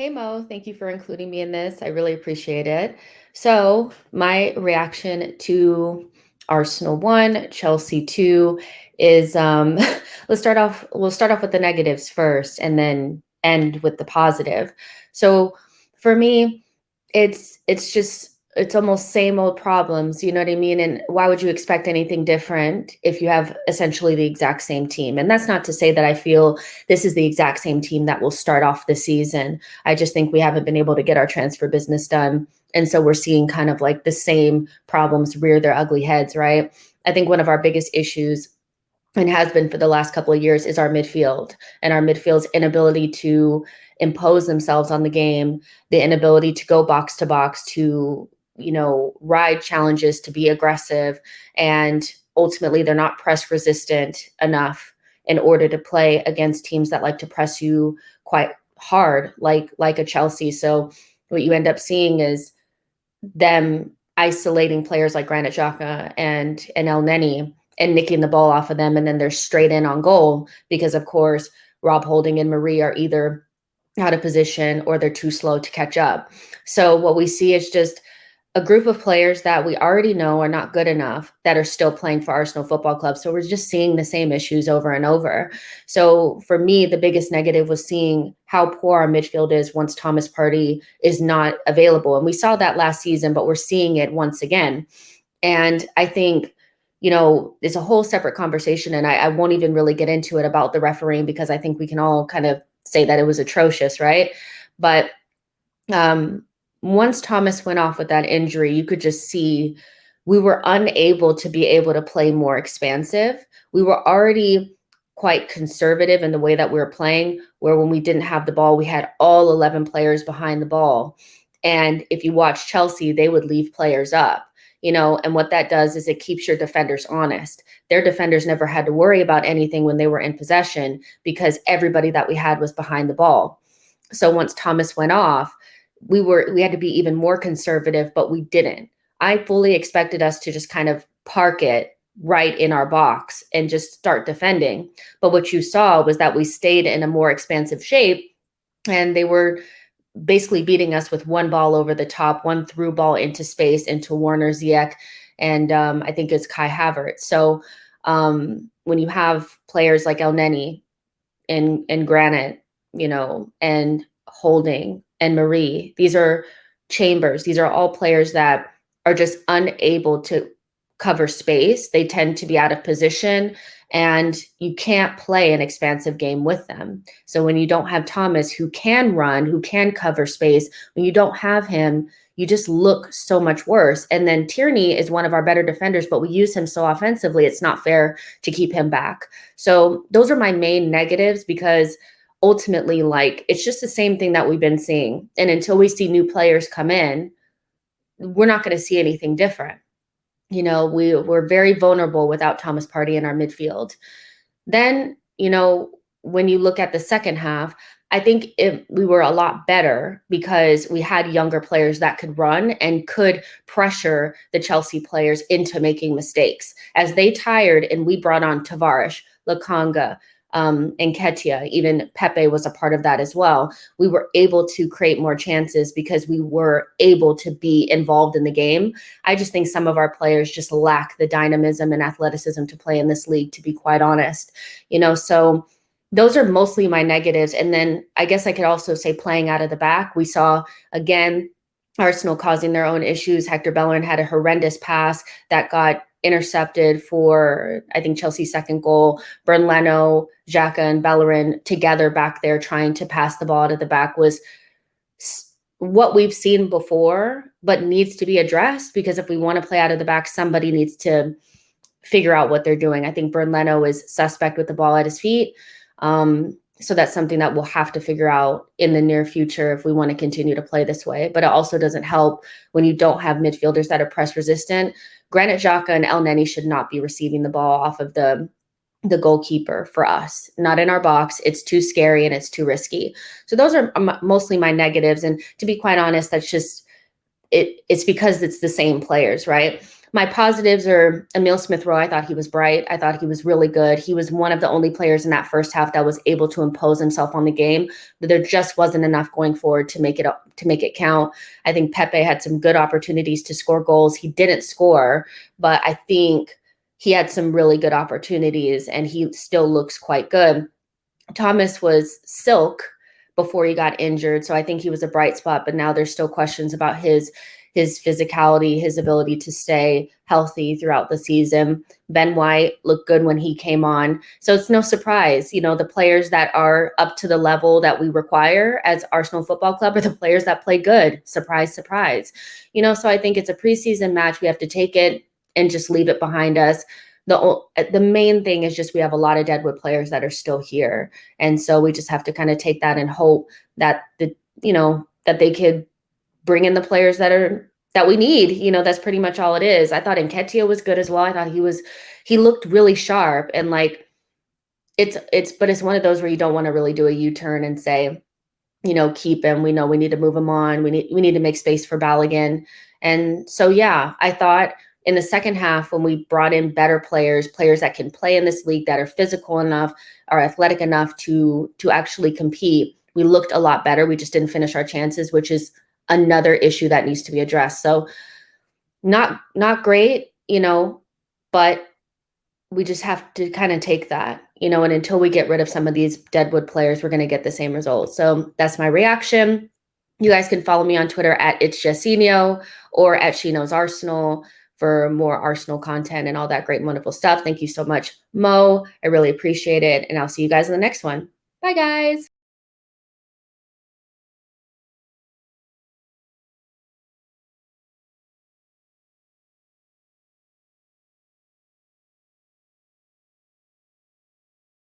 Hey Mo, thank you for including me in this. I really appreciate it. So, my reaction to Arsenal 1, Chelsea 2 is we'll start off with the negatives first and then end with the positive. So, for me, it's almost same old problems, you know what I mean? And why would you expect anything different if you have essentially the exact same team? And that's not to say that I feel this is the exact same team that will start off the season. I just think we haven't been able to get our transfer business done. And so we're seeing kind of like the same problems rear their ugly heads, right? I think one of our biggest issues and has been for the last couple of years is our midfield and our midfield's inability to impose themselves on the game, the inability to go box to box, to, ride challenges, to be aggressive. And ultimately, they're not press resistant enough in order to play against teams that like to press you quite hard, like a Chelsea. So what you end up seeing is them isolating players like Granit Xhaka and El Neni and nicking the ball off of them, and then they're straight in on goal because, of course, Rob Holding and Marie are either out of position or they're too slow to catch up. So what we see is just a group of players that we already know are not good enough that are still playing for Arsenal Football Club. So we're just seeing the same issues over and over. So for me, the biggest negative was seeing how poor our midfield is once Thomas Partey is not available. And we saw that last season, but we're seeing it once again. And I think, it's a whole separate conversation. And I won't even really get into it about the refereeing because I think we can all kind of say that it was atrocious, right? But once Thomas went off with that injury, you could just see we were unable to be able to play more expansive. We were already quite conservative in the way that we were playing, where when we didn't have the ball, we had all 11 players behind the ball. And if you watch Chelsea, they would leave players up, and what that does is it keeps your defenders honest. Their defenders never had to worry about anything when they were in possession because everybody that we had was behind the ball. So once Thomas went off, we had to be even more conservative, but we didn't. I fully expected us to just kind of park it right in our box and just start defending. But what you saw was that we stayed in a more expansive shape, and they were basically beating us with one ball over the top, one through ball into space, into Warner Ziyech, and I think it's Kai Havertz. So when you have players like El Neni and Granite, and Holding and Marie, these are Chambers. These are all players that are just unable to cover space. They tend to be out of position, and you can't play an expansive game with them. So when you don't have Thomas, who can run, who can cover space, when you don't have him, you just look so much worse. And then Tierney is one of our better defenders, but we use him so offensively, it's not fair to keep him back. So those are my main negatives because ultimately, like, it's just the same thing that we've been seeing. And until we see new players come in, we're not going to see anything different. We're very vulnerable without Thomas Partey in our midfield. Then, when you look at the second half, I think we were a lot better because we had younger players that could run and could pressure the Chelsea players into making mistakes. As they tired and we brought on Tavares, Lakanga, and Ketia, even Pepe was a part of that as well. We were able to create more chances because we were able to be involved in the game. I just think some of our players just lack the dynamism and athleticism to play in this league, to be quite honest. So those are mostly my negatives. And then I guess I could also say playing out of the back. We saw, again, Arsenal causing their own issues. Hector Bellerin had a horrendous pass that got intercepted for, I think, Chelsea's second goal. Bern Leno, Xhaka, and Bellerin together back there trying to pass the ball out of the back was what we've seen before, but needs to be addressed because if we want to play out of the back, somebody needs to figure out what they're doing. I think Bern Leno is suspect with the ball at his feet. So that's something that we'll have to figure out in the near future if we want to continue to play this way. But it also doesn't help when you don't have midfielders that are press resistant. Granit Xhaka and El Neni should not be receiving the ball off of the goalkeeper for us, not in our box. It's too scary and it's too risky. So those are mostly my negatives. And to be quite honest, that's just it's because it's the same players, right? My positives are Emil Smith-Rowe. I thought he was bright. I thought he was really good. He was one of the only players in that first half that was able to impose himself on the game, but there just wasn't enough going forward to make it count. I think Pepe had some good opportunities to score goals. He didn't score, but I think he had some really good opportunities and he still looks quite good. Thomas was silk before he got injured, so I think he was a bright spot, but now there's still questions about his physicality, his ability to stay healthy throughout the season. Ben White looked good when he came on. So it's no surprise, the players that are up to the level that we require as Arsenal Football Club are the players that play good. Surprise, surprise. So I think it's a preseason match. We have to take it and just leave it behind us. The main thing is just we have a lot of deadwood players that are still here. And so we just have to kind of take that and hope that that they could bring in the players that we need. That's pretty much all it is. I thought Nketiah was good as well. I thought he looked really sharp, and like it's one of those where you don't want to really do a U-turn and say, keep him. We know we need to move him on. We need to make space for Balogun. And so yeah, I thought in the second half when we brought in better players that can play in this league, that are physical enough, are athletic enough to actually compete, we looked a lot better. We just didn't finish our chances, which is another issue that needs to be addressed. So not great, but we just have to kind of take that, and until we get rid of some of these deadwood players, we're going to get the same results. So that's my reaction. You guys can follow me on Twitter at It's Jessinho or at She Knows Arsenal for more Arsenal content and all that great and wonderful stuff. Thank you so much, Mo. I really appreciate it. And I'll see you guys in the next one. Bye, guys.